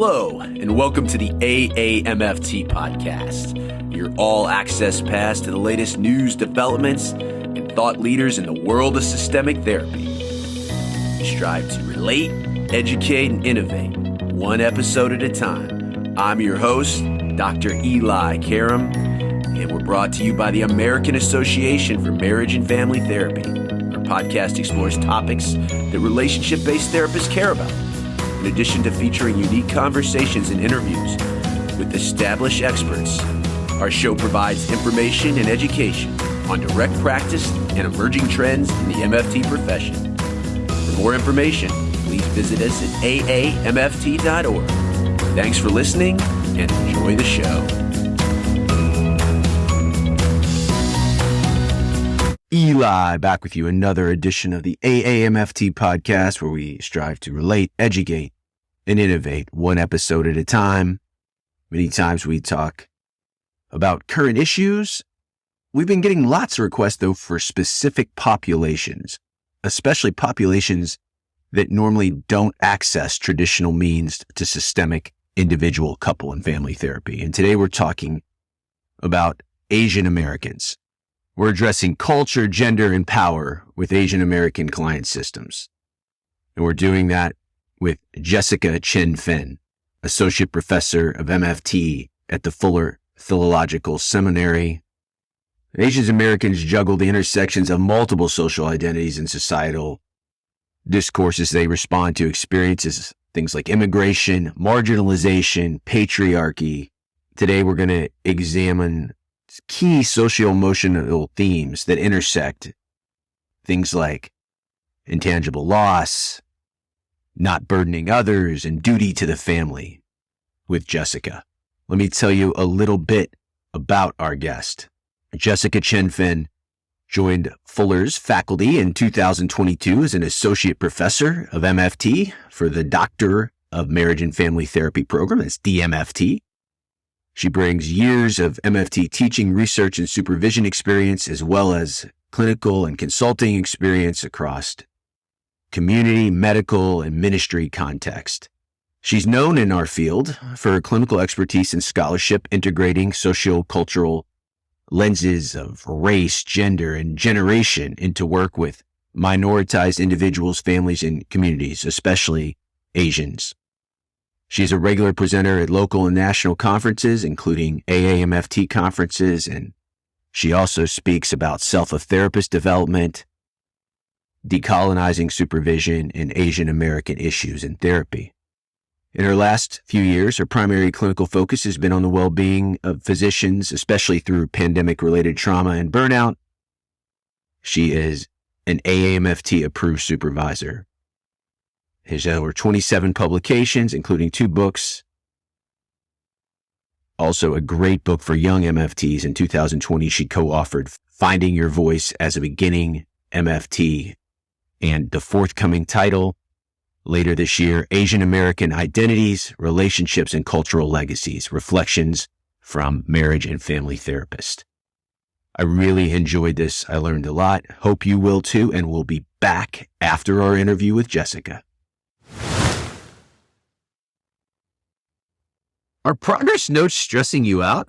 Hello, and welcome to the AAMFT podcast, your all-access pass to the latest news, developments, and thought leaders in the world of systemic therapy. We strive to relate, educate, and innovate, one episode at a time. I'm your host, Dr. Eli Karam, and we're brought to you by the American Association for Marriage and Family Therapy. Our podcast explores topics that relationship-based therapists care about. In addition to featuring unique conversations and interviews with established experts, our show provides information and education on direct practice and emerging trends in the MFT profession. For more information, please visit us at aamft.org. Thanks for listening and enjoy the show. Eli, back with you, another edition of the AAMFT podcast, where we strive to relate, educate, and innovate one episode at a time. Many times we talk about current issues. We've been getting lots of requests, though, for specific populations, especially populations that normally don't access traditional means to systemic individual, couple, and family therapy. And today we're talking about Asian Americans. We're addressing culture, gender, and power with Asian American client systems. And we're doing that with Jessica ChenFeng, Associate Professor of MFT at the Fuller Theological Seminary. Asian Americans juggle the intersections of multiple social identities and societal discourses. They respond to experiences, things like immigration, marginalization, patriarchy. Today we're going to examine key socio-emotional themes that intersect things like intangible loss, not burdening others, and duty to the family with Jessica. Let me tell you a little bit about our guest. Jessica ChenFeng joined Fuller's faculty in 2022 as an associate professor of MFT for the Doctor of Marriage and Family Therapy program. That's DMFT. She brings years of MFT teaching, research, and supervision experience, as well as clinical and consulting experience across community, medical, and ministry context. She's known in our field for her clinical expertise and scholarship integrating socio-cultural lenses of race, gender, and generation into work with minoritized individuals, families, and communities, especially Asians. She's a regular presenter at local and national conferences, including AAMFT conferences, and she also speaks about self-therapist development, decolonizing supervision, and Asian American issues in therapy. In her last few years, her primary clinical focus has been on the well-being of physicians, especially through pandemic-related trauma and burnout. She is an AAMFT-approved supervisor. Has over 27 publications, including 2 books. Also a great book for young MFTs. In 2020, she co-authored Finding Your Voice as a Beginning MFT, and the forthcoming title later this year, Asian American Identities, Relationships, and Cultural Legacies, Reflections from Marriage and Family Therapist. I really enjoyed this. I learned a lot. Hope you will too, and we'll be back after our interview with Jessica. Are progress notes stressing you out?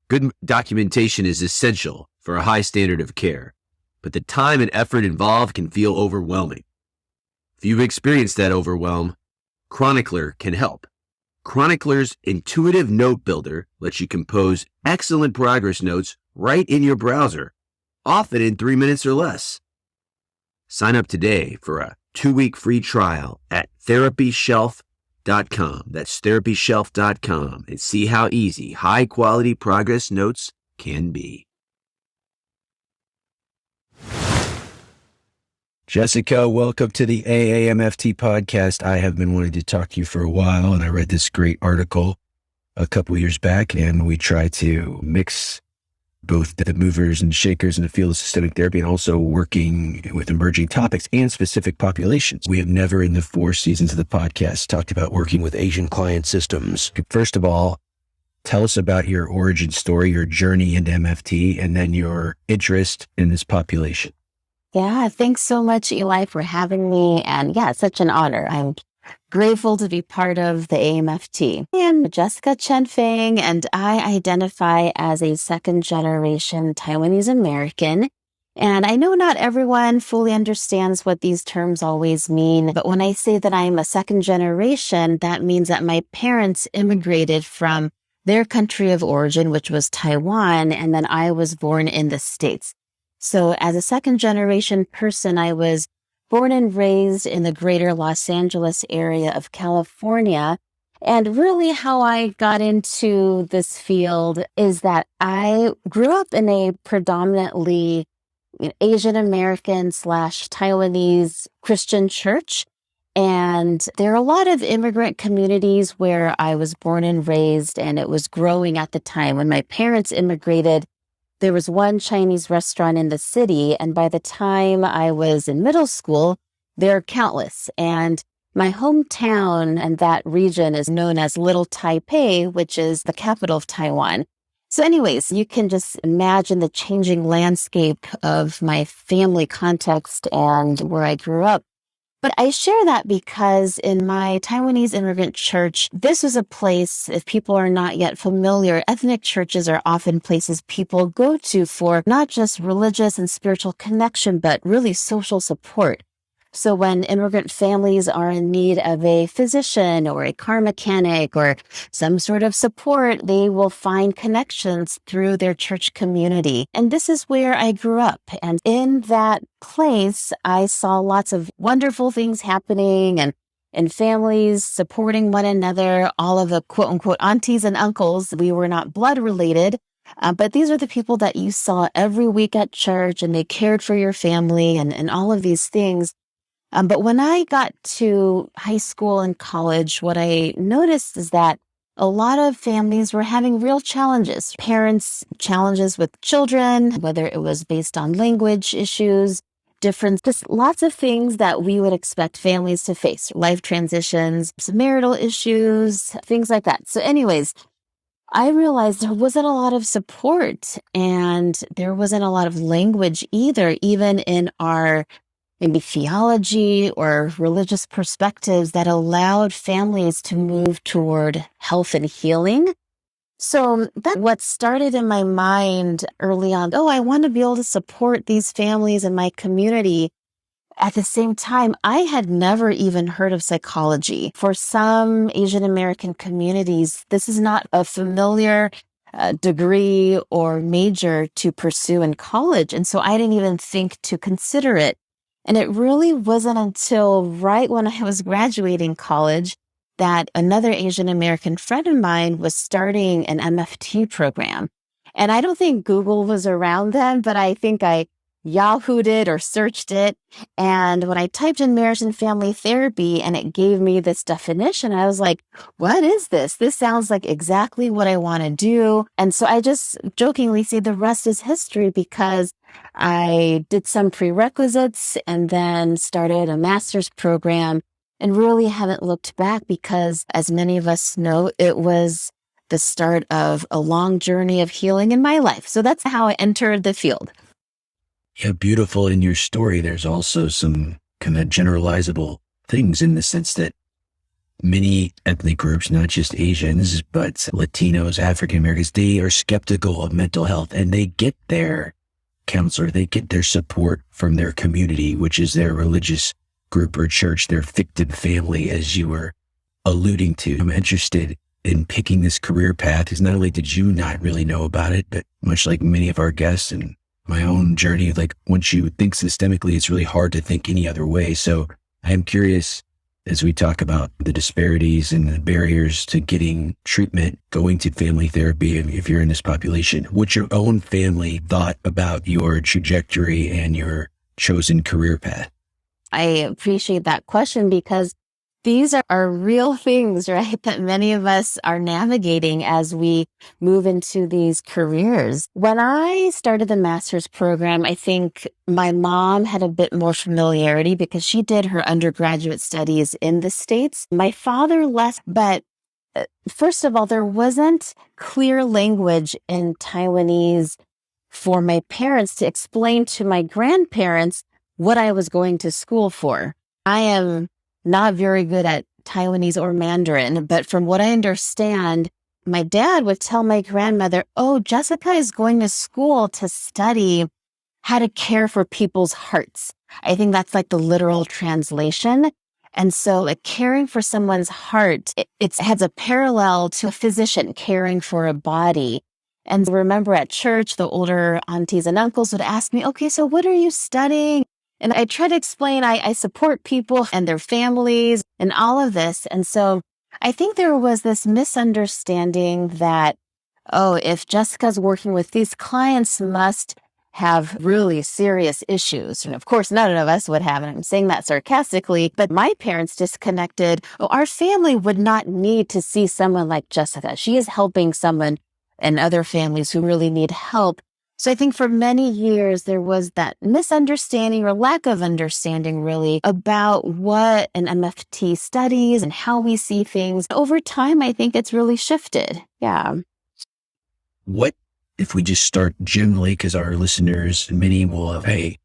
Good documentation is essential for a high standard of care, but the time and effort involved can feel overwhelming. If you've experienced that overwhelm, Chronicler can help. Chronicler's intuitive note builder lets you compose excellent progress notes right in your browser, often in 3 minutes or less. Sign up today for a 2-week free trial at therapyshelf.com. That's therapyshelf.com, and see how easy high-quality progress notes can be. Jessica, welcome to the AAMFT podcast. I have been wanting to talk to you for a while, and I read this great article a couple years back, and we try to mix both the movers and shakers in the field of systemic therapy and also working with emerging topics and specific populations. We have never in the 4 seasons of the podcast talked about working with Asian client systems. First of all, tell us about your origin story, your journey into MFT, and then your interest in this population. Yeah, thanks so much, Eli, for having me. And yeah, it's such an honor. I'm grateful to be part of the AAMFT. I am Jessica ChenFeng, and I identify as a second-generation Taiwanese American. And I know not everyone fully understands what these terms always mean, but when I say that I'm a second generation, that means that my parents immigrated from their country of origin, which was Taiwan, and then I was born in the States. So as a second generation person, I was born and raised in the greater Los Angeles area of California. And really how I got into this field is that I grew up in a predominantly Asian American / Taiwanese Christian church. And there are a lot of immigrant communities where I was born and raised, and it was growing at the time. When my parents immigrated, there was one Chinese restaurant in the city, and by the time I was in middle school, there are countless. And my hometown and that region is known as Little Taipei, which is the capital of Taiwan. So anyways, you can just imagine the changing landscape of my family context and where I grew up. But I share that because in my Taiwanese immigrant church, this was a place, if people are not yet familiar, ethnic churches are often places people go to for not just religious and spiritual connection, but really social support. So when immigrant families are in need of a physician or a car mechanic or some sort of support, they will find connections through their church community. And this is where I grew up. And in that place, I saw lots of wonderful things happening and families supporting one another, all of the quote unquote aunties and uncles. We were not blood related. But these are the people that you saw every week at church, and they cared for your family and all of these things. But when I got to high school and college, what I noticed is that a lot of families were having real challenges. Parents' challenges with children, whether it was based on language issues, just lots of things that we would expect families to face. Life transitions, marital issues, things like that. So anyways, I realized there wasn't a lot of support and there wasn't a lot of language either, even in our maybe theology or religious perspectives that allowed families to move toward health and healing. So that's what started in my mind early on. Oh, I want to be able to support these families in my community. At the same time, I had never even heard of psychology. For some Asian American communities, this is not a familiar degree or major to pursue in college. And so I didn't even think to consider it. And it really wasn't until right when I was graduating college that another Asian American friend of mine was starting an MFT program. And I don't think Google was around then, but I think I Yahoo'd it or searched it. And when I typed in marriage and family therapy and it gave me this definition, I was like, what is this? This sounds like exactly what I want to do. And so I just jokingly say the rest is history because I did some prerequisites and then started a master's program and really haven't looked back because, as many of us know, it was the start of a long journey of healing in my life. So that's how I entered the field. Yeah, beautiful in your story. There's also some kind of generalizable things in the sense that many ethnic groups, not just Asians, but Latinos, African Americans, they are skeptical of mental health and they get their counselor, they get their support from their community, which is their religious group or church, their fictive family, as you were alluding to. I'm interested in picking this career path because not only did you not really know about it, but much like many of our guests and my own journey, like once you think systemically, it's really hard to think any other way. So I'm curious, as we talk about the disparities and the barriers to getting treatment, going to family therapy, if you're in this population, what your own family thought about your trajectory and your chosen career path. I appreciate that question because these are real things, right, that many of us are navigating as we move into these careers. When I started the master's program, I think my mom had a bit more familiarity because she did her undergraduate studies in the States. My father less, but first of all, there wasn't clear language in Taiwanese for my parents to explain to my grandparents what I was going to school for. I am not very good at Taiwanese or Mandarin, but from what I understand, my dad would tell my grandmother, oh, Jessica is going to school to study how to care for people's hearts. I think that's like the literal translation. And so like caring for someone's heart, it has a parallel to a physician caring for a body. And remember at church, the older aunties and uncles would ask me, okay, so what are you studying? And I try to explain, I support people and their families and all of this. And so I think there was this misunderstanding that, oh, if Jessica's working with these clients must have really serious issues. And of course, none of us would have, and I'm saying that sarcastically, but my parents disconnected. Oh, our family would not need to see someone like Jessica. She is helping someone and other families who really need help. So I think for many years, there was that misunderstanding or lack of understanding really about what an MFT studies and how we see things. Over time, I think it's really shifted. Yeah. What if we just start generally, because our listeners, many will have, hey,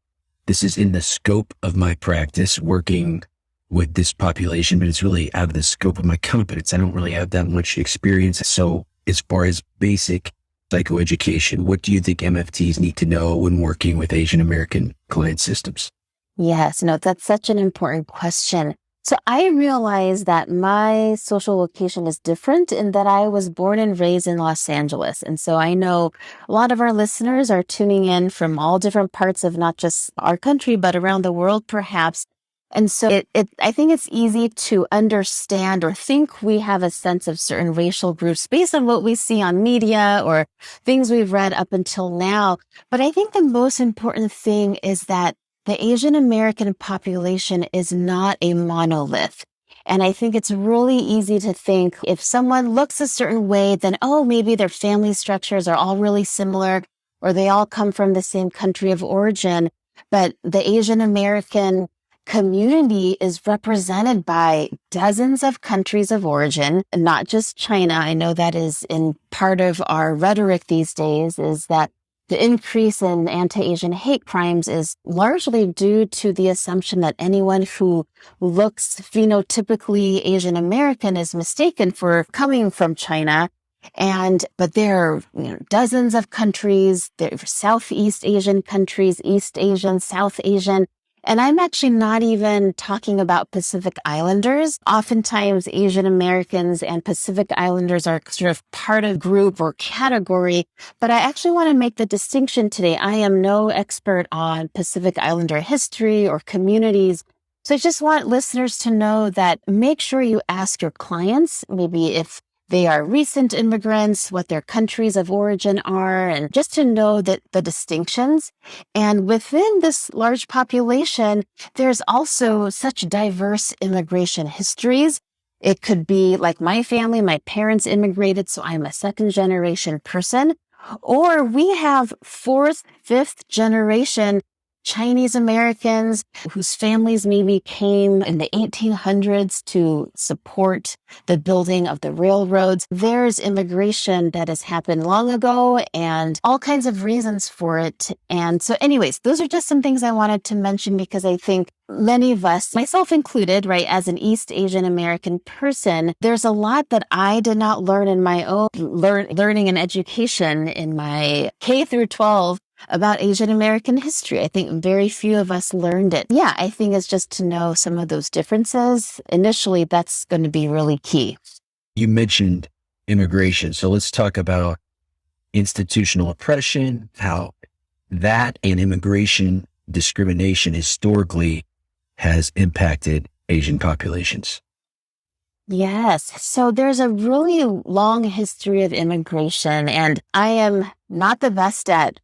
this is in the scope of my practice working with this population, but it's really out of the scope of my competence. I don't really have that much experience. So as far as basic psychoeducation, what do you think MFTs need to know when working with Asian American client systems? Yes, no, that's such an important question. So I realized that my social location is different in that I was born and raised in Los Angeles. And so I know a lot of our listeners are tuning in from all different parts of not just our country, but around the world, perhaps. And so I think it's easy to understand or think we have a sense of certain racial groups based on what we see on media or things we've read up until now. But I think the most important thing is that the Asian American population is not a monolith. And I think it's really easy to think if someone looks a certain way, then, oh, maybe their family structures are all really similar or they all come from the same country of origin. But the Asian American community is represented by dozens of countries of origin, not just China. I know that is in part of our rhetoric these days, is that the increase in anti-Asian hate crimes is largely due to the assumption that anyone who looks phenotypically Asian American is mistaken for coming from China. But there are dozens of countries, there are Southeast Asian countries, East Asian, South Asian. And I'm actually not even talking about Pacific Islanders. Oftentimes, Asian Americans and Pacific Islanders are sort of part of group or category. But I actually want to make the distinction today. I am no expert on Pacific Islander history or communities. So I just want listeners to know that make sure you ask your clients, maybe if they are recent immigrants, what their countries of origin are, and just to know that the distinctions. And within this large population, there's also such diverse immigration histories. It could be like my family, my parents immigrated, so I'm a second generation person. Or we have fourth, fifth generation Chinese Americans whose families maybe came in the 1800s to support the building of the railroads. There's immigration that has happened long ago and all kinds of reasons for it. And so anyways, those are just some things I wanted to mention because I think many of us, myself included, right, as an East Asian American person, there's a lot that I did not learn in my own learning and education in my K through 12 about Asian American history. I think very few of us learned it. Yeah, I think it's just to know some of those differences. Initially, that's going to be really key. You mentioned immigration. So let's talk about institutional oppression, how that and immigration discrimination historically has impacted Asian populations. Yes. So there's a really long history of immigration, and I am not the best at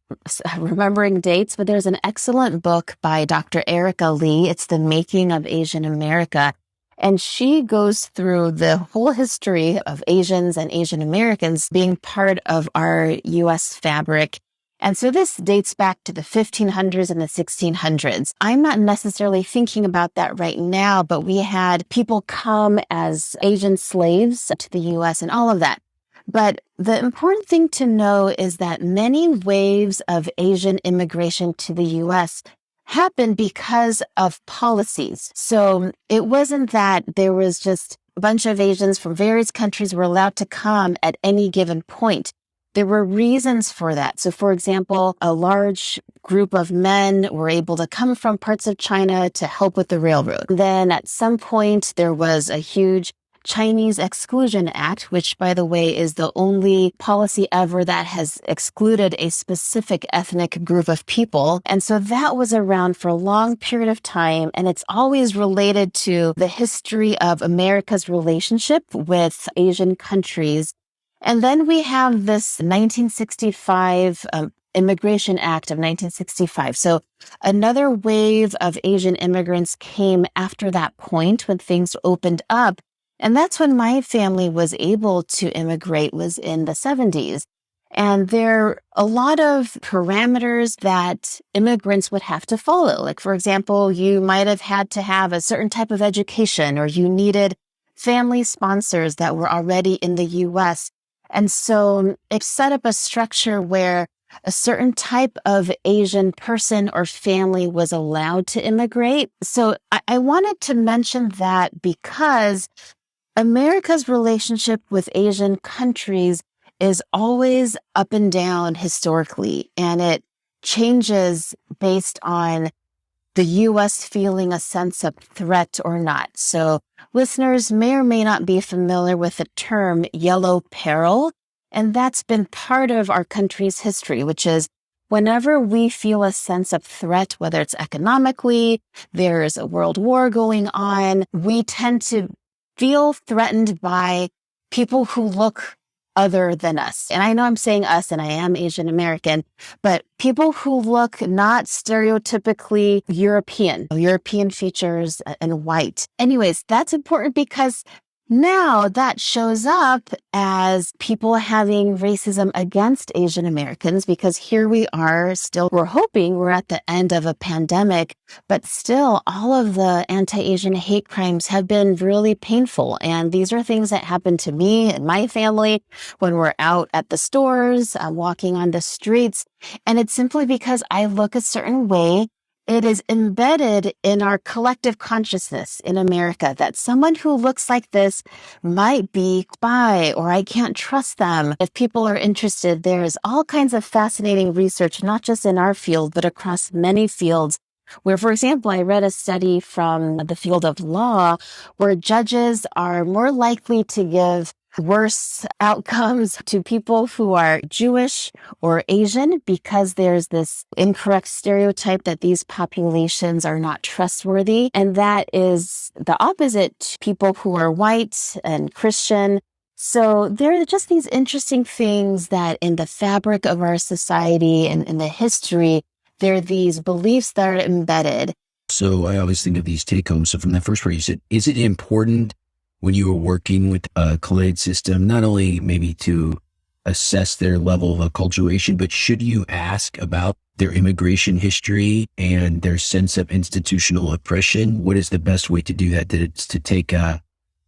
remembering dates, but there's an excellent book by Dr. Erica Lee. It's The Making of Asian America. And she goes through the whole history of Asians and Asian Americans being part of our U.S. fabric. And so this dates back to the 1500s and the 1600s. I'm not necessarily thinking about that right now, but we had people come as Asian slaves to the U.S. and all of that. But the important thing to know is that many waves of Asian immigration to the U.S. happened because of policies. So it wasn't that there was just a bunch of Asians from various countries were allowed to come at any given point. There were reasons for that. So, for example, a large group of men were able to come from parts of China to help with the railroad. Then at some point, there was a huge Chinese Exclusion Act, which, by the way, is the only policy ever that has excluded a specific ethnic group of people. And so that was around for a long period of time, and it's always related to the history of America's relationship with Asian countries. And then we have this 1965 Immigration Act of 1965. So another wave of Asian immigrants came after that point when things opened up. And that's when my family was able to immigrate, was in the 70s. And there are a lot of parameters that immigrants would have to follow. Like, for example, you might have had to have a certain type of education, or you needed family sponsors that were already in the U.S. And so it set up a structure where a certain type of Asian person or family was allowed to immigrate. So I wanted to mention that because America's relationship with Asian countries is always up and down historically, and it changes based on the U.S. feeling a sense of threat or not. So listeners may or may not be familiar with the term yellow peril, and that's been part of our country's history, which is whenever we feel a sense of threat, whether it's economically, there's a world war going on, we tend to feel threatened by people who look other than us. And I know I'm saying us, and I am Asian American, but people who look not stereotypically European features and white. Anyways, that's important because now that shows up as people having racism against Asian Americans, because here we are still, we're hoping we're at the end of a pandemic, but still all of the anti-Asian hate crimes have been really painful. And these are things that happen to me and my family when we're out at the stores, walking on the streets. And it's simply because I look a certain way. It is embedded in our collective consciousness in America that someone who looks like this might be a spy, or I can't trust them. If people are interested, there's all kinds of fascinating research, not just in our field, but across many fields, where, for example, I read a study from the field of law where judges are more likely to give worse outcomes to people who are Jewish or Asian because there's this incorrect stereotype that these populations are not trustworthy. And that is the opposite to people who are white and Christian. So there are just these interesting things that in the fabric of our society and in the history, there are these beliefs that are embedded. So I always think of these take homes. So from that first part, you said, is it important when you were working with a collate system, not only maybe to assess their level of acculturation, but should you ask about their immigration history and their sense of institutional oppression? What is the best way to do that? That it's to take a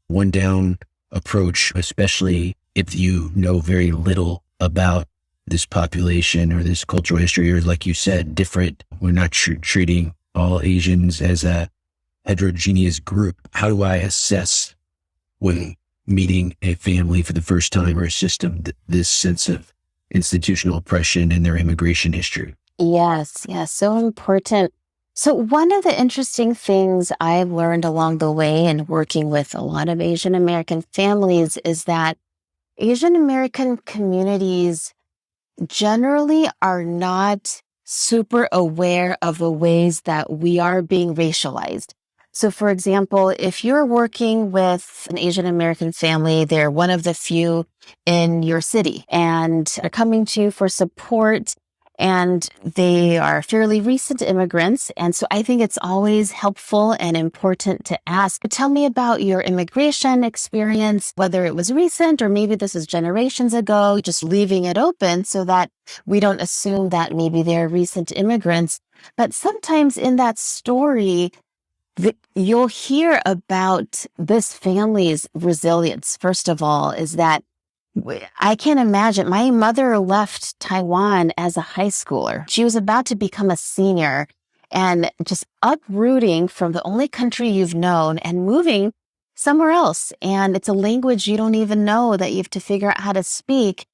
one down approach, especially if you know very little about this population or this cultural history, or like you said, different. We're not treating all Asians as a heterogeneous group. How do I assess when meeting a family for the first time or a system, this sense of institutional oppression and their immigration history? Yes, so important. So one of the interesting things I've learned along the way in working with a lot of Asian American families is that Asian American communities generally are not super aware of the ways that we are being racialized. So, for example, if you're working with an Asian American family, they're one of the few in your city and are coming to you for support, and they are fairly recent immigrants. And so I think it's always helpful and important to ask, tell me about your immigration experience, whether it was recent or maybe this is generations ago, just leaving it open so that we don't assume that maybe they're recent immigrants. But sometimes in that story, you'll hear about this family's resilience. First of all, is that I can't imagine. My mother left Taiwan as a high schooler. She was about to become a senior, and just uprooting from the only country you've known and moving somewhere else. And it's a language you don't even know that you have to figure out how to speak.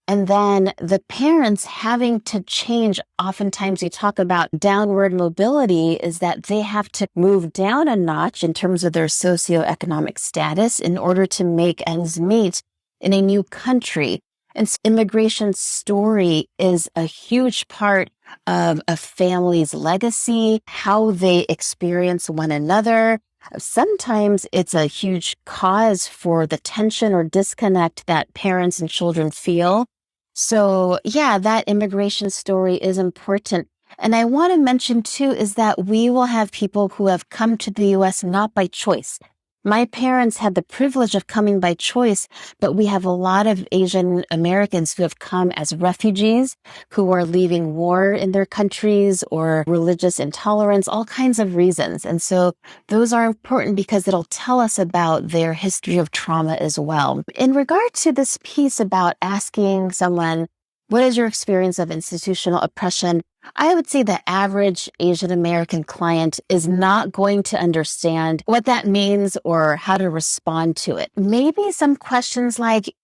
And then the parents having to change. Oftentimes you talk about downward mobility is that they have to move down a notch in terms of their socioeconomic status in order to make ends meet in a new country. And immigration story is a huge part of a family's legacy, how they experience one another. Sometimes it's a huge cause for the tension or disconnect that parents and children feel. So yeah, that immigration story is important. And I want to mention too, is that we will have people who have come to the U.S. not by choice. My parents had the privilege of coming by choice, but we have a lot of Asian Americans who have come as refugees, who are leaving war in their countries or religious intolerance, all kinds of reasons. And so those are important because it'll tell us about their history of trauma as well. In regard to this piece about asking someone, what is your experience of institutional oppression? I would say the average Asian American client is not going to understand what that means or how to respond to it. Maybe some questions like,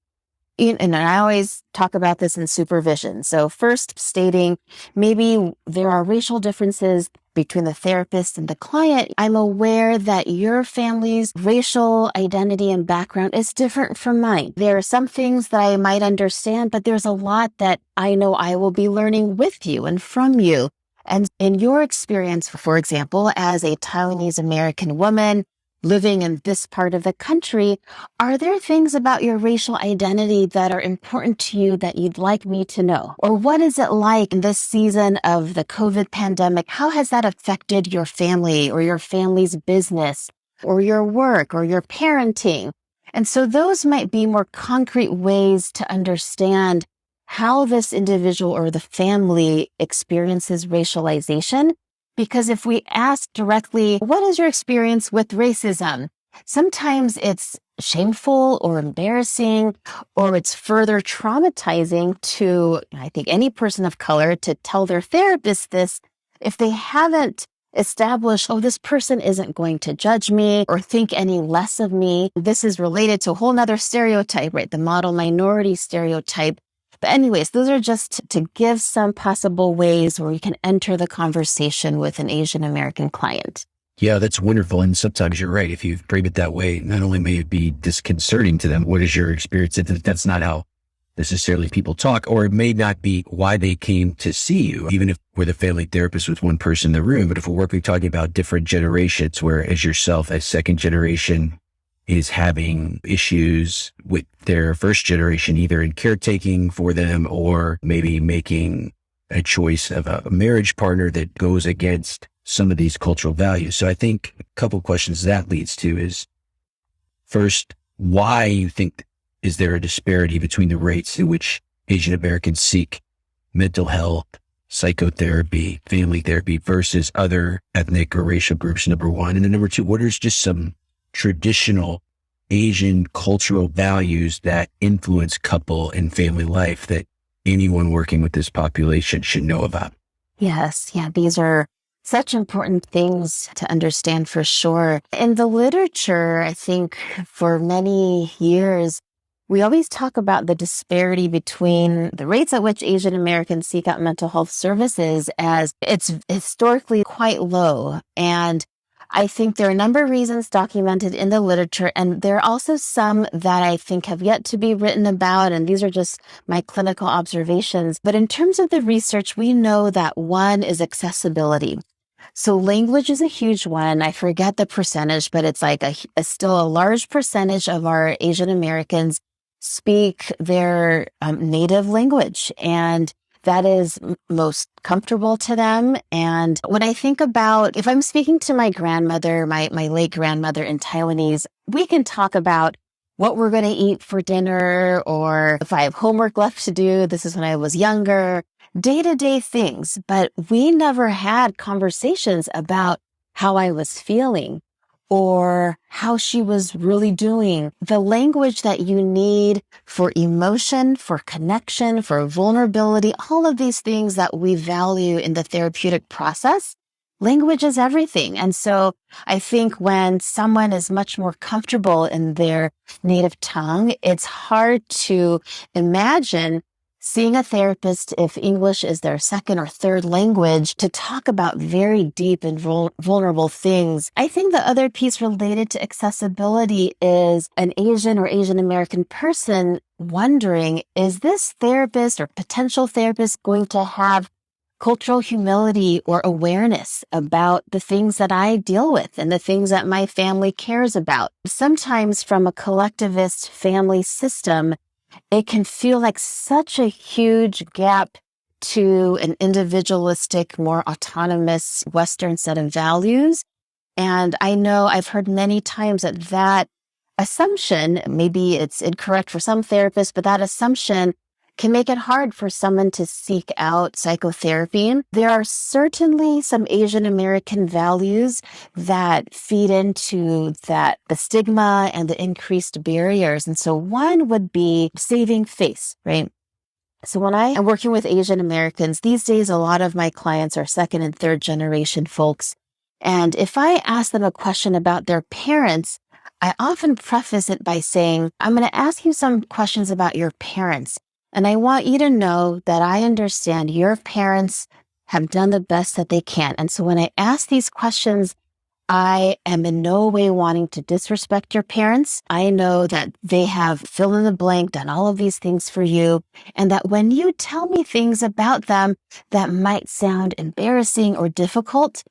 and I always talk about this in supervision. So first stating, maybe there are racial differences between the therapist and the client. I'm aware that your family's racial identity and background is different from mine. There are some things that I might understand, but there's a lot that I know I will be learning with you and from you. And in your experience, for example, as a Taiwanese American woman living in this part of the country, are there things about your racial identity that are important to you that you'd like me to know? Or what is it like in this season of the COVID pandemic? How has that affected your family or your family's business or your work or your parenting? And so those might be more concrete ways to understand how this individual or the family experiences racialization. Because if we ask directly, what is your experience with racism? Sometimes it's shameful or embarrassing, or it's further traumatizing to, I think, any person of color to tell their therapist this if they haven't established, oh, this person isn't going to judge me or think any less of me. This is related to a whole nother stereotype, right? The model minority stereotype. But anyways, those are just to give some possible ways where you can enter the conversation with an Asian American client. Yeah, that's wonderful. And sometimes you're right. If you frame it that way, not only may it be disconcerting to them, what is your experience? That's not how necessarily people talk, or it may not be why they came to see you, even if we're the family therapist with one person in the room. But if we're talking about different generations, where as yourself, as second generation, is having issues with their first generation, either in caretaking for them or maybe making a choice of a marriage partner that goes against some of these cultural values. So I think a couple of questions that leads to is, first, why you think is there a disparity between the rates in which Asian Americans seek mental health, psychotherapy, family therapy versus other ethnic or racial groups, number one. And then number two, what is just some traditional Asian cultural values that influence couple and family life that anyone working with this population should know about? Yes. Yeah. These are such important things to understand for sure. In the literature, I think for many years, we always talk about the disparity between the rates at which Asian Americans seek out mental health services as it's historically quite low. And I think there are a number of reasons documented in the literature, and there are also some that I think have yet to be written about, and these are just my clinical observations. But in terms of the research, we know that one is accessibility. So language is a huge one. I forget the percentage, but it's like still a large percentage of our Asian Americans speak their native language, and that is most comfortable to them. And when I think about, if I'm speaking to my grandmother, my late grandmother in Taiwanese, we can talk about what we're going to eat for dinner, or if I have homework left to do, this is when I was younger, day-to-day things. But we never had conversations about how I was feeling or how she was really doing. The language that you need for emotion, for connection, for vulnerability, all of these things that we value in the therapeutic process language is everything. And so I think when someone is much more comfortable in their native tongue, it's hard to imagine seeing a therapist, if English is their second or third language, to talk about very deep and vulnerable things. I think the other piece related to accessibility is an Asian or Asian American person wondering, is this therapist or potential therapist going to have cultural humility or awareness about the things that I deal with and the things that my family cares about? Sometimes from a collectivist family system, it can feel like such a huge gap to an individualistic, more autonomous Western set of values. And I know I've heard many times that assumption, maybe it's incorrect for some therapists, but that assumption can make it hard for someone to seek out psychotherapy. There are certainly some Asian American values that feed into that, the stigma and the increased barriers. And so one would be saving face, right? So when I am working with Asian Americans, these days, a lot of my clients are second and third generation folks. And if I ask them a question about their parents, I often preface it by saying, I'm going to ask you some questions about your parents. And I want you to know that I understand your parents have done the best that they can. And so when I ask these questions, I am in no way wanting to disrespect your parents. I know that they have fill in the blank, done all of these things for you. And that when you tell me things about them that might sound embarrassing or difficult,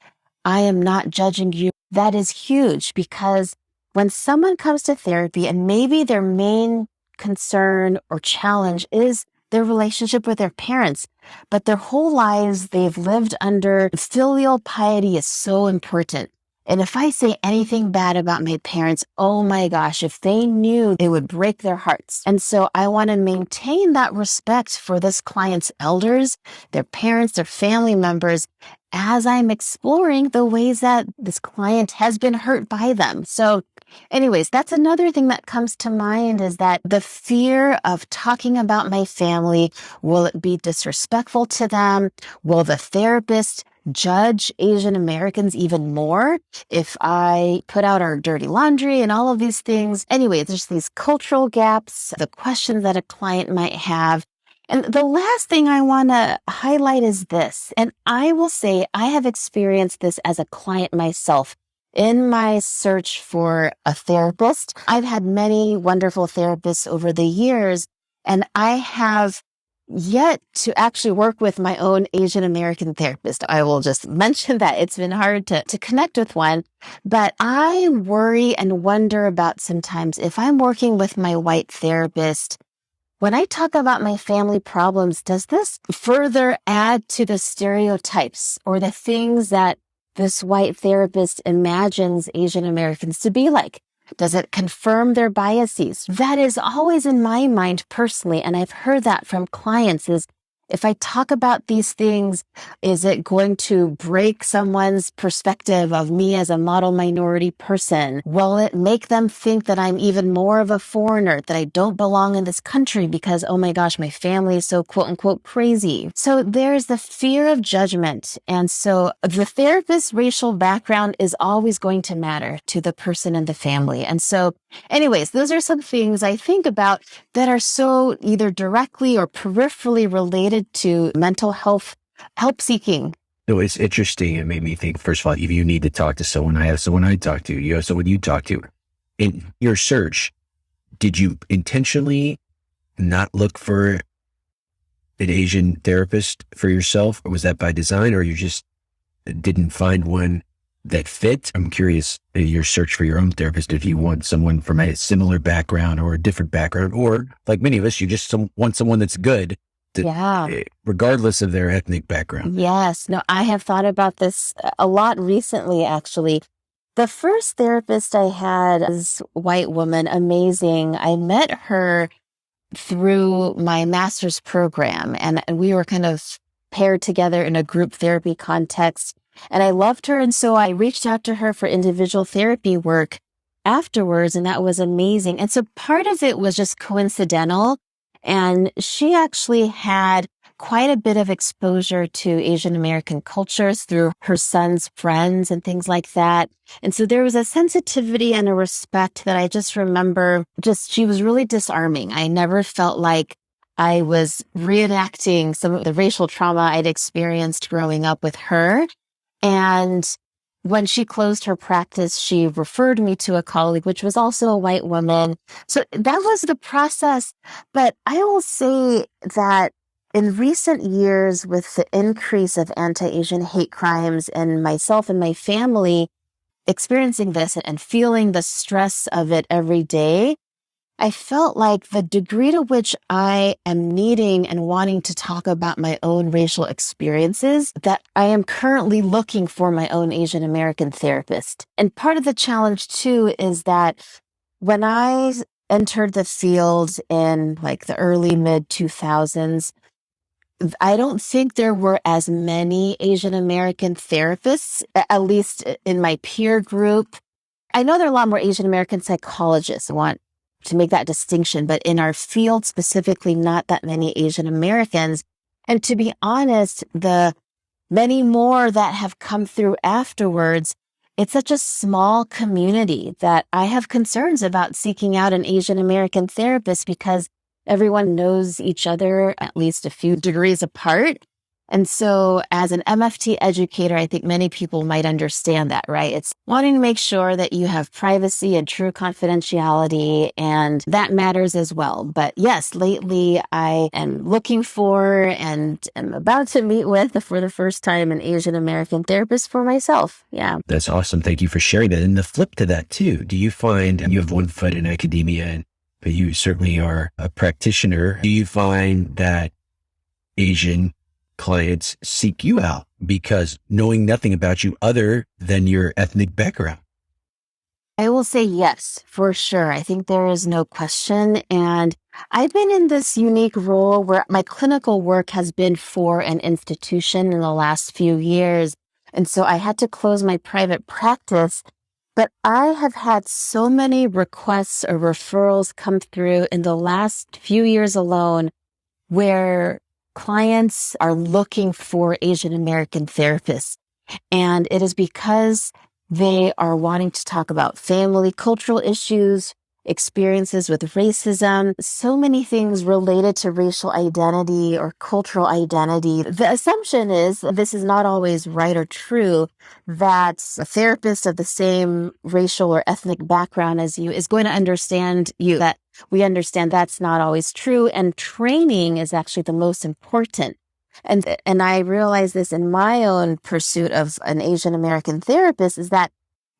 I am not judging you. That is huge, because when someone comes to therapy and maybe their main concern or challenge is their relationship with their parents, but their whole lives they've lived under filial piety is so important. And if I say anything bad about my parents, oh my gosh, if they knew, it would break their hearts. And so I want to maintain that respect for this client's elders, their parents, their family members, as I'm exploring the ways that this client has been hurt by them. So anyways, that's another thing that comes to mind, is that the fear of talking about my family, will it be disrespectful to them? Will the therapist judge Asian Americans even more if I put out our dirty laundry and all of these things? Anyway, there's these cultural gaps, the questions that a client might have. And the last thing I want to highlight is this, and I will say I have experienced this as a client myself. In my search for a therapist, I've had many wonderful therapists over the years, and I have yet to actually work with my own Asian American therapist. I will just mention that it's been hard to connect with one, but I worry and wonder about sometimes if I'm working with my white therapist, when I talk about my family problems, does this further add to the stereotypes or the things that this white therapist imagines Asian Americans to be like? Does it confirm their biases? That is always in my mind personally, and I've heard that from clients, is if I talk about these things, is it going to break someone's perspective of me as a model minority person? Will it make them think that I'm even more of a foreigner, that I don't belong in this country because, oh my gosh, my family is so quote unquote crazy? So there's the fear of judgment. And so the therapist's racial background is always going to matter to the person and the family. And so anyways, those are some things I think about that are so either directly or peripherally related to mental health help seeking. So it's interesting. It made me think, first of all, if you need to talk to someone, I have someone I talk to, you have someone you talk to. In your search, did you intentionally not look for an Asian therapist for yourself? Or was that by design, or you just didn't find one that fit? I'm curious, your search for your own therapist, if you want someone from a similar background or a different background, or like many of us, you just want someone that's good. Regardless of their ethnic background. Yes. No, I have thought about this a lot recently, actually. The first therapist I had is a white woman, amazing. I met her through my master's program, and we were kind of paired together in a group therapy context. And I loved her. And so I reached out to her for individual therapy work afterwards, and that was amazing. And so part of it was just coincidental. And she actually had quite a bit of exposure to Asian American cultures through her son's friends and things like that. And so there was a sensitivity and a respect that I just remember she was really disarming. I never felt like I was reenacting some of the racial trauma I'd experienced growing up with her. And when she closed her practice, she referred me to a colleague, which was also a white woman. So that was the process. But I will say that in recent years, with the increase of anti-Asian hate crimes and myself and my family experiencing this and feeling the stress of it every day, I felt like the degree to which I am needing and wanting to talk about my own racial experiences, that I am currently looking for my own Asian American therapist. And part of the challenge too is that when I entered the field in like the early mid 2000s, I don't think there were as many Asian American therapists, at least in my peer group. I know there are a lot more Asian American psychologists. I want to make that distinction, but in our field specifically, not that many Asian Americans. And to be honest, the many more that have come through afterwards, it's such a small community that I have concerns about seeking out an Asian American therapist because everyone knows each other at least a few degrees apart. And so as an MFT educator, I think many people might understand that, right? It's wanting to make sure that you have privacy and true confidentiality, and that matters as well. But yes, lately I am looking for and am about to meet with, for the first time, an Asian American therapist for myself. Yeah. That's awesome. Thank you for sharing that. And the flip to that too, do you find you have one foot in academia, but you certainly are a practitioner. Do you find that Asian clients seek you out because knowing nothing about you other than your ethnic background? I will say yes, for sure. I think there is no question. And I've been in this unique role where my clinical work has been for an institution in the last few years. And so I had to close my private practice. But I have had so many requests or referrals come through in the last few years alone where clients are looking for Asian American therapists. And it is because they are wanting to talk about family, cultural issues, experiences with racism, so many things related to racial identity or cultural identity. The assumption is, this is not always right or true, that a therapist of the same racial or ethnic background as you is going to understand you, that we understand that's not always true. And training is actually the most important. And I realize this in my own pursuit of an Asian American therapist, is that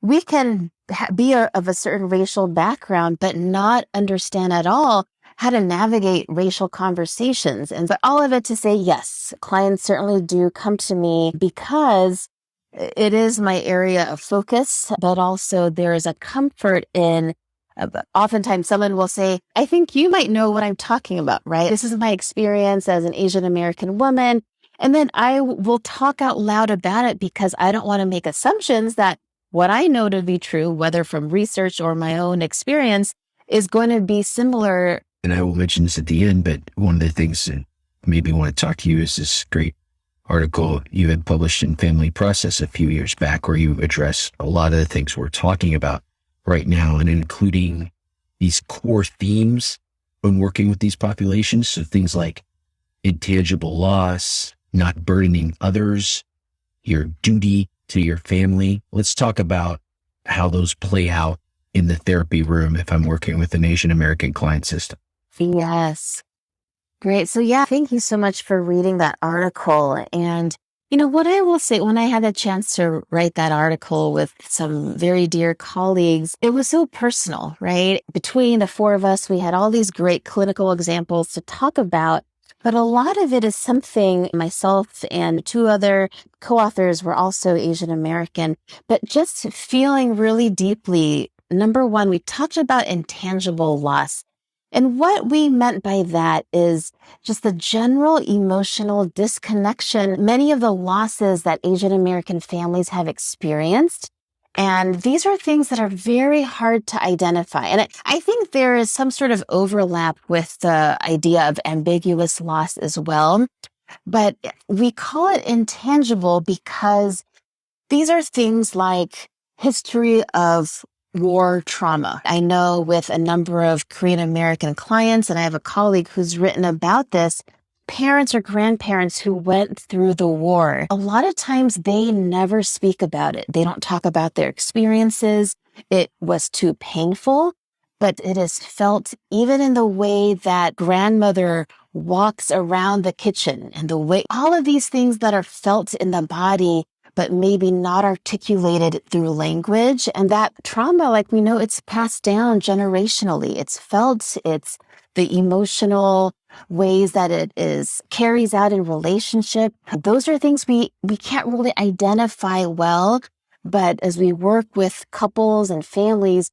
we can be of a certain racial background, but not understand at all how to navigate racial conversations. And but all of it to say, yes, clients certainly do come to me because it is my area of focus, but also there is a comfort in oftentimes someone will say, I think you might know what I'm talking about, right? This is my experience as an Asian American woman. And then I will talk out loud about it because I don't want to make assumptions that what I know to be true, whether from research or my own experience, is going to be similar. And I will mention this at the end, but one of the things that made me want to talk to you is this great article you had published in Family Process a few years back, where you address a lot of the things we're talking about right now, and including these core themes when working with these populations. So things like intangible loss, not burdening others, your duty to your family. Let's talk about how those play out in the therapy room if I'm working with an Asian American client system. Yes. Great. So yeah, thank you so much for reading that article. And what I will say, when I had a chance to write that article with some very dear colleagues, it was so personal, right? Between the four of us, we had all these great clinical examples to talk about, but a lot of it is something myself and two other co-authors were also Asian American, but just feeling really deeply. Number one, we talked about intangible loss. And what we meant by that is just the general emotional disconnection, many of the losses that Asian American families have experienced. And these are things that are very hard to identify. And I think there is some sort of overlap with the idea of ambiguous loss as well. But we call it intangible because these are things like history of war trauma. I know with a number of Korean American clients, and I have a colleague who's written about this, parents or grandparents who went through the war. A lot of times they never speak about it. They don't talk about their experiences. It was too painful, but it is felt even in the way that grandmother walks around the kitchen and the way all of these things that are felt in the body but maybe not articulated through language. And that trauma, like we know, it's passed down generationally. It's felt, it's the emotional ways that it is carries out in relationship. Those are things we can't really identify well. But as we work with couples and families,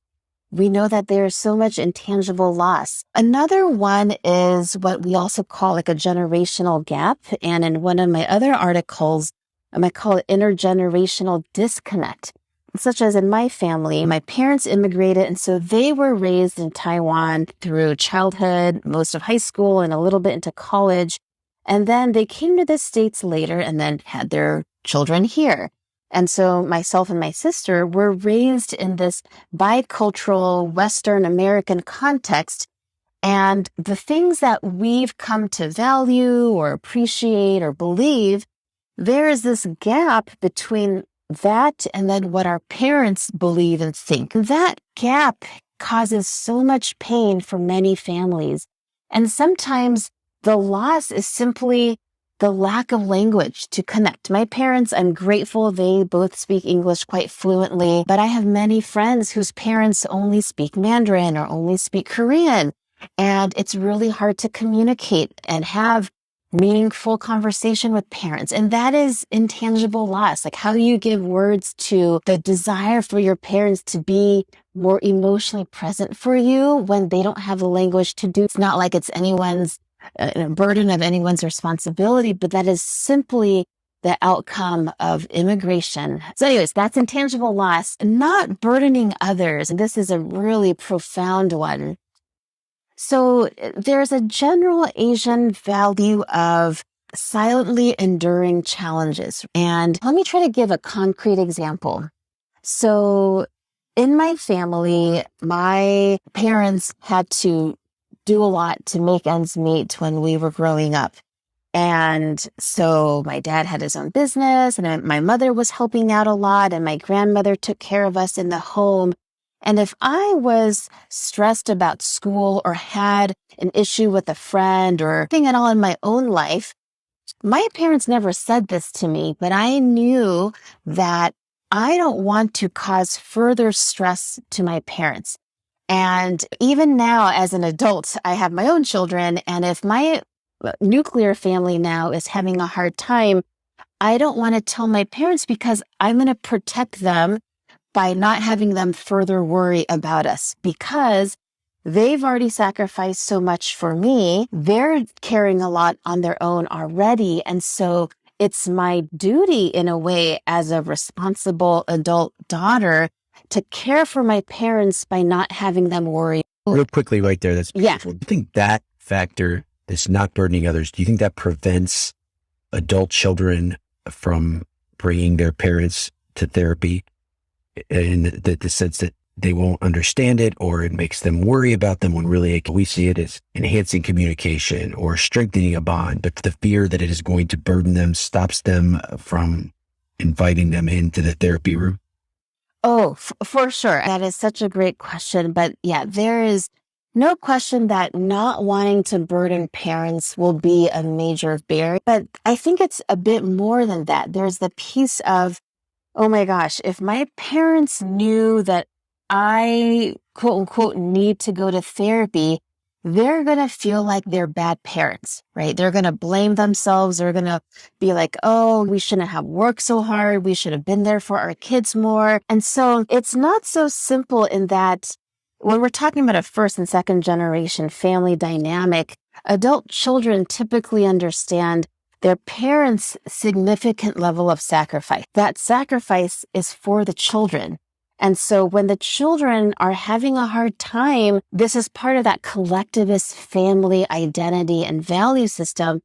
we know that there's so much intangible loss. Another one is what we also call like a generational gap. And in one of my other articles, I might call it intergenerational disconnect, such as in my family, my parents immigrated, and so they were raised in Taiwan through childhood, most of high school, and a little bit into college. And then they came to the States later and then had their children here. And so myself and my sister were raised in this bicultural Western American context. And the things that we've come to value or appreciate or believe, there is this gap between that and then what our parents believe and think. That gap causes so much pain for many families. And sometimes the loss is simply the lack of language to connect. My parents, I'm grateful they both speak English quite fluently, but I have many friends whose parents only speak Mandarin or only speak Korean. And it's really hard to communicate and have meaningful conversation with parents. And that is intangible loss. Like, how do you give words to the desire for your parents to be more emotionally present for you when they don't have the language to do? It's not like it's anyone's a burden of anyone's responsibility, but that is simply the outcome of immigration. So anyways, that's intangible loss, not burdening others. And this is a really profound one. So there's a general Asian value of silently enduring challenges. And let me try to give a concrete example. So in my family, my parents had to do a lot to make ends meet when we were growing up. And so my dad had his own business and my mother was helping out a lot and my grandmother took care of us in the home. And if I was stressed about school or had an issue with a friend or anything at all in my own life, my parents never said this to me, but I knew that I don't want to cause further stress to my parents. And even now as an adult, I have my own children. And if my nuclear family now is having a hard time, I don't want to tell my parents because I'm going to protect them by not having them further worry about us because they've already sacrificed so much for me. They're carrying a lot on their own already. And so it's my duty in a way as a responsible adult daughter to care for my parents by not having them worry. Real quickly right there, that's beautiful. Yeah. Do you think that factor, this not burdening others, do you think that prevents adult children from bringing their parents to therapy in the sense that they won't understand it or it makes them worry about them when really we see it as enhancing communication or strengthening a bond, but the fear that it is going to burden them stops them from inviting them into the therapy room? Oh, for sure. That is such a great question. But yeah, there is no question that not wanting to burden parents will be a major barrier. But I think it's a bit more than that. There's the piece of, oh my gosh, if my parents knew that I, quote unquote, need to go to therapy, they're going to feel like they're bad parents, right? They're going to blame themselves. They're going to be like, oh, we shouldn't have worked so hard. We should have been there for our kids more. And so it's not so simple in that when we're talking about a first and second generation family dynamic, adult children typically understand their parents' significant level of sacrifice. That sacrifice is for the children. And so when the children are having a hard time, this is part of that collectivist family identity and value system.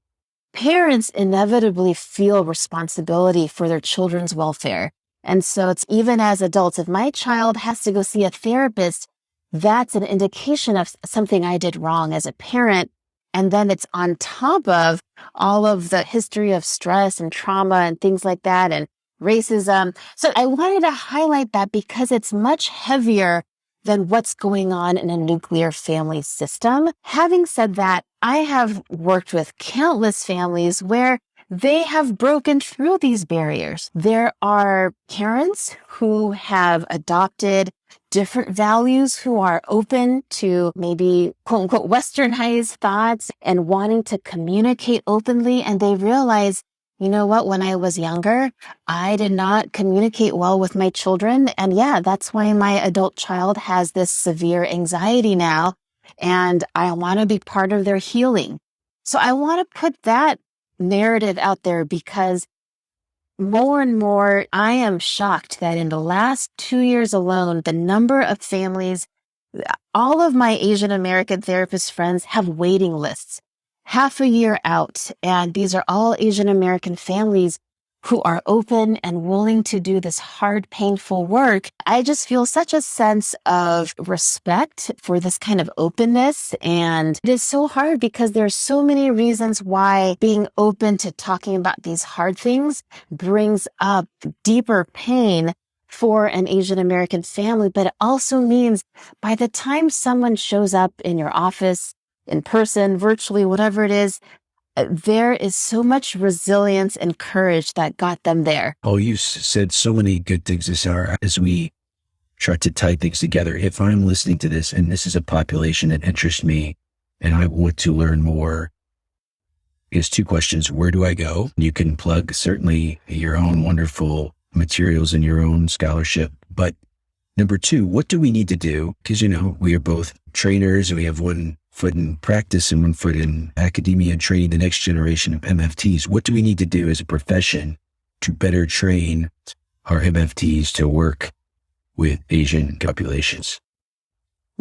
parents inevitably feel responsibility for their children's welfare. And so it's even as adults, if my child has to go see a therapist, that's an indication of something I did wrong as a parent. And then it's on top of all of the history of stress and trauma and things like that and racism. So I wanted to highlight that because it's much heavier than what's going on in a nuclear family system. Having said that, I have worked with countless families where they have broken through these barriers. There are parents who have adopted different values, who are open to maybe quote unquote westernized thoughts and wanting to communicate openly. And they realize, you know what, when I was younger, I did not communicate well with my children. And yeah, that's why my adult child has this severe anxiety now. And I want to be part of their healing. So I want to put that narrative out there because more and more, I am shocked that in the last 2 years alone, the number of families, all of my Asian American therapist friends have waiting lists, half a year out. And these are all Asian American families who are open and willing to do this hard, painful work. I just feel such a sense of respect for this kind of openness. And it is so hard because there's so many reasons why being open to talking about these hard things brings up deeper pain for an Asian American family. But it also means by the time someone shows up in your office, in person, virtually, whatever it is, there is so much resilience and courage that got them there. Oh, you said so many good things, Sarah, as we try to tie things together. If I'm listening to this and this is a population that interests me and I want to learn more, is 2 questions. Where do I go? You can plug certainly your own wonderful materials and your own scholarship. But number 2, what do we need to do? Because, we are both trainers and we have one foot in practice and one foot in academia and training the next generation of MFTs. What do we need to do as a profession to better train our MFTs to work with Asian populations?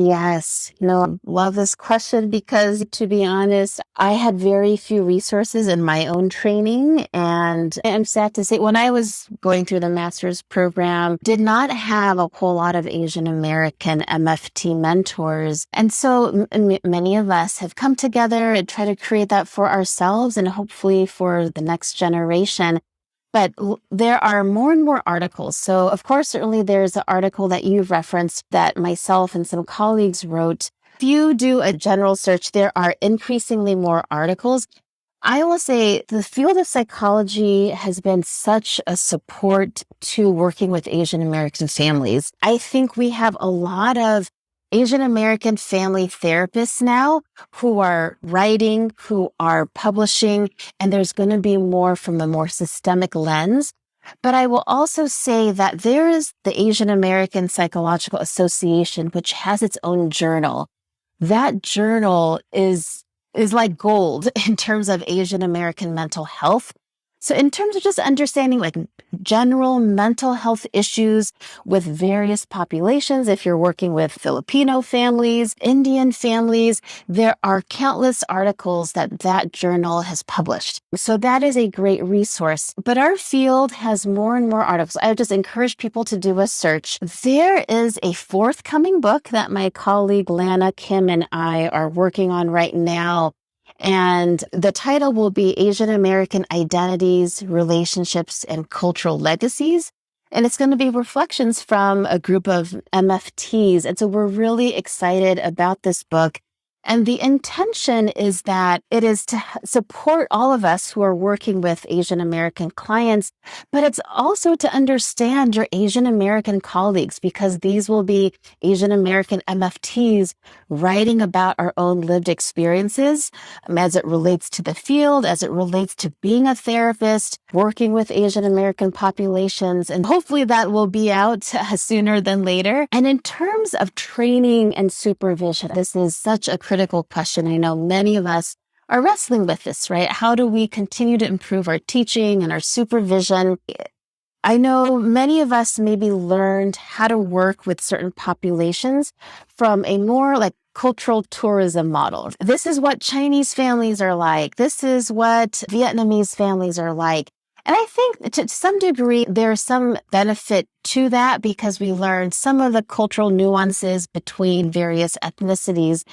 Yes, love this question because to be honest, I had very few resources in my own training. And I'm sad to say when I was going through the master's program, did not have a whole lot of Asian American MFT mentors. And so many of us have come together and try to create that for ourselves and hopefully for the next generation. But there are more and more articles. So, of course, certainly there's an article that you've referenced that myself and some colleagues wrote. If you do a general search, there are increasingly more articles. I will say the field of psychology has been such a support to working with Asian American families. I think we have a lot of Asian American family therapists now who are writing, who are publishing, and there's going to be more from a more systemic lens. But I will also say that there is the Asian American Psychological Association, which has its own journal. That journal is like gold in terms of Asian American mental health. So in terms of just understanding like general mental health issues with various populations, if you're working with Filipino families, Indian families, there are countless articles that journal has published. So that is a great resource. But our field has more and more articles. I would just encourage people to do a search. There is a forthcoming book that my colleague Lana Kim and I are working on right now. And the title will be Asian American Identities, Relationships, and Cultural Legacies. And it's going to be reflections from a group of MFTs. And so we're really excited about this book. And the intention is that it is to support all of us who are working with Asian American clients, but it's also to understand your Asian American colleagues, because these will be Asian American MFTs writing about our own lived experiences as it relates to the field, as it relates to being a therapist, working with Asian American populations. And hopefully that will be out sooner than later. And in terms of training and supervision, this is such a critical question. I know many of us are wrestling with this, right? How do we continue to improve our teaching and our supervision? I know many of us maybe learned how to work with certain populations from a more like cultural tourism model. This is what Chinese families are like. This is what Vietnamese families are like. And I think to some degree, there's some benefit to that because we learned some of the cultural nuances between various ethnicities.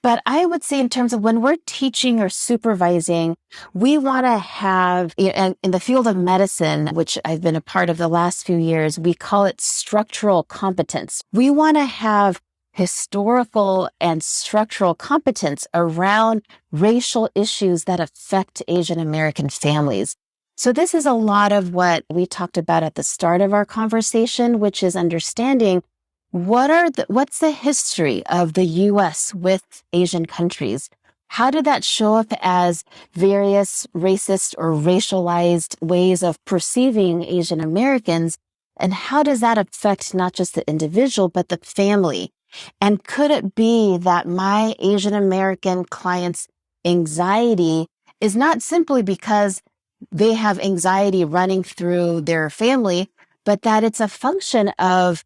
But I would say in terms of when we're teaching or supervising, we want to have, in the field of medicine, which I've been a part of the last few years, we call it structural competence. We want to have historical and structural competence around racial issues that affect Asian American families. So this is a lot of what we talked about at the start of our conversation, which is understanding what's the history of the U.S. with Asian countries? How did that show up as various racist or racialized ways of perceiving Asian Americans? And how does that affect not just the individual, but the family? And could it be that my Asian American clients' anxiety is not simply because they have anxiety running through their family, but that it's a function of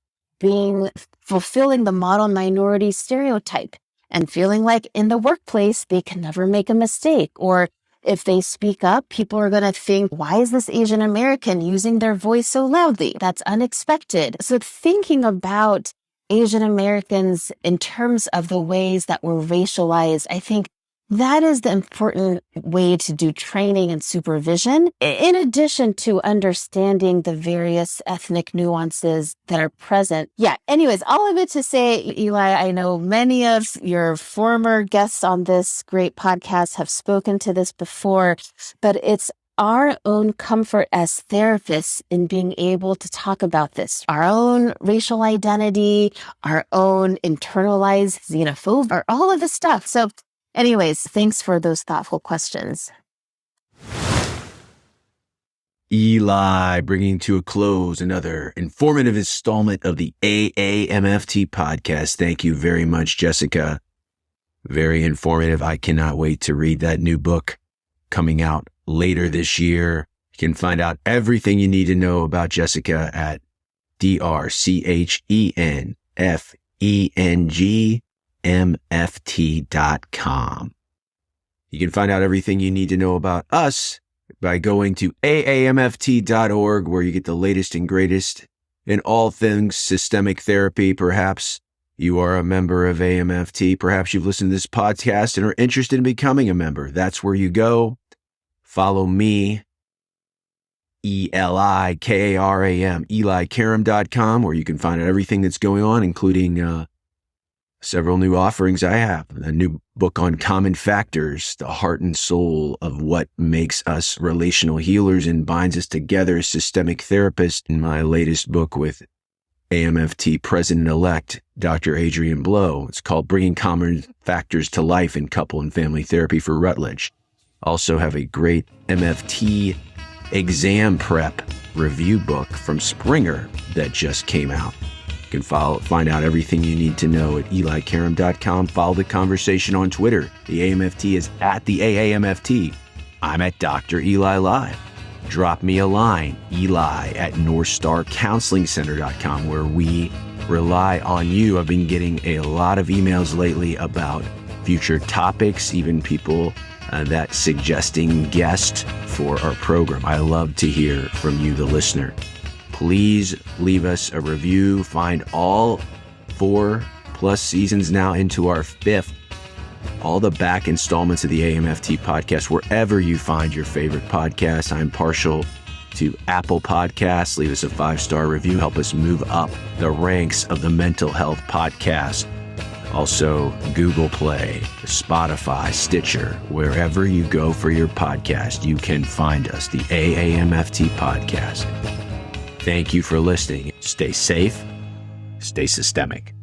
fulfilling the model minority stereotype and feeling like in the workplace, they can never make a mistake. Or if they speak up, people are going to think, why is this Asian American using their voice so loudly? That's unexpected. So thinking about Asian Americans in terms of the ways that we're racialized, I think that is the important way to do training and supervision, in addition to understanding the various ethnic nuances that are present. Yeah, anyways, all of it to say, Eli, I know many of your former guests on this great podcast have spoken to this before, but it's our own comfort as therapists in being able to talk about this, our own racial identity, our own internalized xenophobia, or all of this stuff. So anyways, thanks for those thoughtful questions. Eli, bringing to a close another informative installment of the AAMFT podcast. Thank you very much, Jessica. Very informative. I cannot wait to read that new book coming out later this year. You can find out everything you need to know about Jessica at drchenfengMFT.com. You can find out everything you need to know about us by going to AAMFT.org, where you get the latest and greatest in all things systemic therapy. Perhaps you are a member of AAMFT. Perhaps you've listened to this podcast and are interested in becoming a member. That's where you go. Follow me, ELIKARAM, EliKaram.com, where you can find out everything that's going on, including several new offerings I have. A new book on common factors, the heart and soul of what makes us relational healers and binds us together as systemic therapists. In my latest book with AMFT President-elect Dr. Adrian Blow. It's called Bringing Common Factors to Life in Couple and Family Therapy for Rutledge. Also have a great MFT exam prep review book from Springer that just came out. You can find out everything you need to know at EliKaram.com. Follow the conversation on Twitter. The AMFT is at the AAMFT. I'm at Dr. Eli Live. Drop me a line, Eli at NorthstarCounselingCenter.com, where we rely on you. I've been getting a lot of emails lately about future topics, even people that suggesting guests for our program. I love to hear from you, the listener. Please leave us a review. Find all 4+ seasons now into our 5th. All the back installments of the AMFT podcast, wherever you find your favorite podcast. I'm partial to Apple Podcasts. Leave us a 5-star review. Help us move up the ranks of the mental health podcast. Also, Google Play, Spotify, Stitcher, wherever you go for your podcast, you can find us, the AAMFT podcast. Thank you for listening. Stay safe, stay systemic.